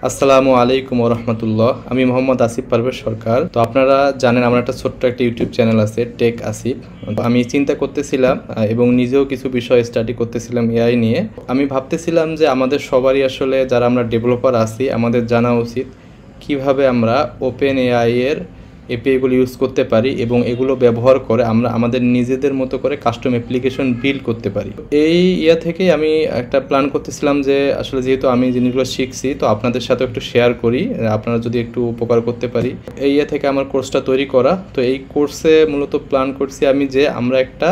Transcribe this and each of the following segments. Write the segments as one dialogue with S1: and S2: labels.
S1: আসসালামু আলাইকুম ওরহমতুল্লাহ। আমি মোহাম্মদ আসিফ পারভেজ সরকার। তো আপনারা জানেন আমার একটা ছোট্ট একটা ইউটিউব চ্যানেল আছে, টেক আসিফ। তো আমি চিন্তা করতেছিলাম এবং নিজেও কিছু বিষয় স্টাডি করতেছিলাম এআই নিয়ে। আমি ভাবতেছিলাম যে আমাদের সবারই আসলে যারা আমরা ডেভেলপার আছি আমাদের জানা উচিত কিভাবে আমরা ওপেন এআই এর এপিআইগুলো ইউজ করতে পারি এবং এগুলো ব্যবহার করে আমরা আমাদের নিজেদের মতো করে কাস্টম অ্যাপ্লিকেশন বিল্ড করতে পারি। এই থেকেই আমি একটা প্ল্যান করতেছিলাম যে আসলে যেহেতু আমি জিনিসগুলো শিখছি তো আপনাদের সাথে একটু শেয়ার করি, আপনারা যদি একটু উপকার করতে পারি। এই থেকে আমার কোর্সটা তৈরি করা। তো এই কোর্সে মূলত প্ল্যান করছি আমি যে আমরা একটা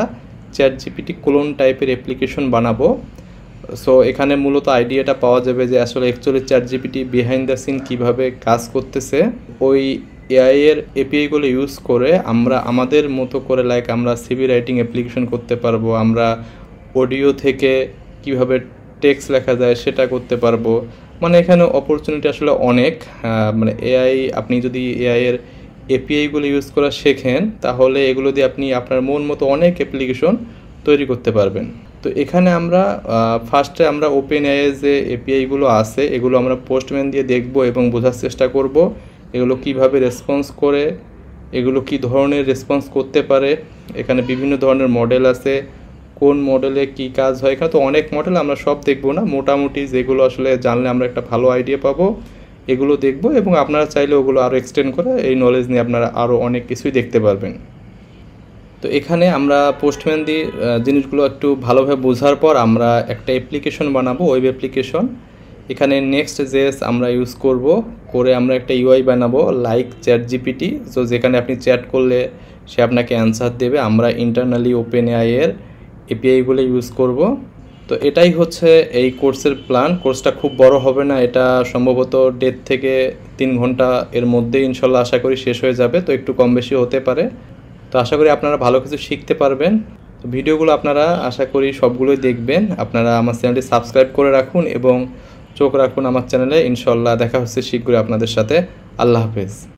S1: চ্যাট জিপিটি ক্লোন টাইপের অ্যাপ্লিকেশন বানাবো। সো এখানে মূলত আইডিয়াটা পাওয়া যাবে যে আসলে actually ChatGPT behind the scene কীভাবে কাজ করতেছে। ওই এআই এর এপিআইগুলো ইউজ করে আমরা আমাদের মতো করে আমরা সিভি রাইটিং অ্যাপ্লিকেশন করতে পারবো, আমরা অডিও থেকে কিভাবে টেক্সট লেখা যায় সেটা করতে পারবো। মানে এখানে অপরচুনিটি আসলে অনেক। মানে এআই আপনি যদি এআই এর এপিআইগুলো ইউজ করা শেখেন তাহলে এগুলো দিয়ে আপনি আপনার মন মতো অনেক অ্যাপ্লিকেশন তৈরি করতে পারবেন। তো এখানে আমরা ফার্স্টে আমরা ওপেন এআই যে এপিআইগুলো আছে এগুলো আমরা পোস্টম্যান দিয়ে দেখব এবং বোঝার চেষ্টা করব এগুলো কিভাবে রেসপন্স করে, এগুলো কি ধরনের রেসপন্স করতে পারে। এখানে বিভিন্ন ধরনের মডেল আছে, কোন মডেলে কি কাজ হয়। এখানে তো অনেক মডেল, আমরা সব দেখব না, মোটামুটি যেগুলো আসলে জানলে আমরা একটা ভালো আইডিয়া পাবো এগুলো দেখব এবং আপনারা চাইলে ওগুলো আরও এক্সটেন্ড করে এই নলেজ নিয়ে আপনারা আরও অনেক কিছুই দেখতে পারবেন। তো এখানে আমরা পোস্টম্যান দিয়ে জিনিসগুলো একটু ভালোভাবে বোঝার পর আমরা একটা অ্যাপ্লিকেশন বানাবো, ওয়েব অ্যাপ্লিকেশন। এখানে নেক্সট জেএস আমরা ইউজ করব, করে আমরা একটা ইউআই বানাবো লাইক চ্যাট জিপিটি। সো যেখানে আপনি চ্যাট করলে সে আপনাকে অ্যান্সার দেবে। আমরা ইন্টারনালি ওপেন এআই এর এপিআইগুলো ইউজ করব। তো এটাই হচ্ছে এই কোর্সের প্ল্যান। কোর্সটা খুব বড় হবে না, এটা সম্ভবত 1.5 থেকে 3 ঘন্টা এর মধ্যে ইনশাল্লাহ আশা করি শেষ হয়ে যাবে। তো একটু কম বেশি হতে পারে। তো আশা করি আপনারা ভালো কিছু শিখতে পারবেন। তো ভিডিওগুলো আপনারা আশা করি সবগুলোই দেখবেন। আপনারা আমার চ্যানেলটি সাবস্ক্রাইব করে রাখুন এবং চোখ রাখুন আমার চ্যানেলে। ইনশাল্লাহ দেখা হচ্ছে শীঘ্রই আপনাদের সাথে। আল্লাহ হাফেজ।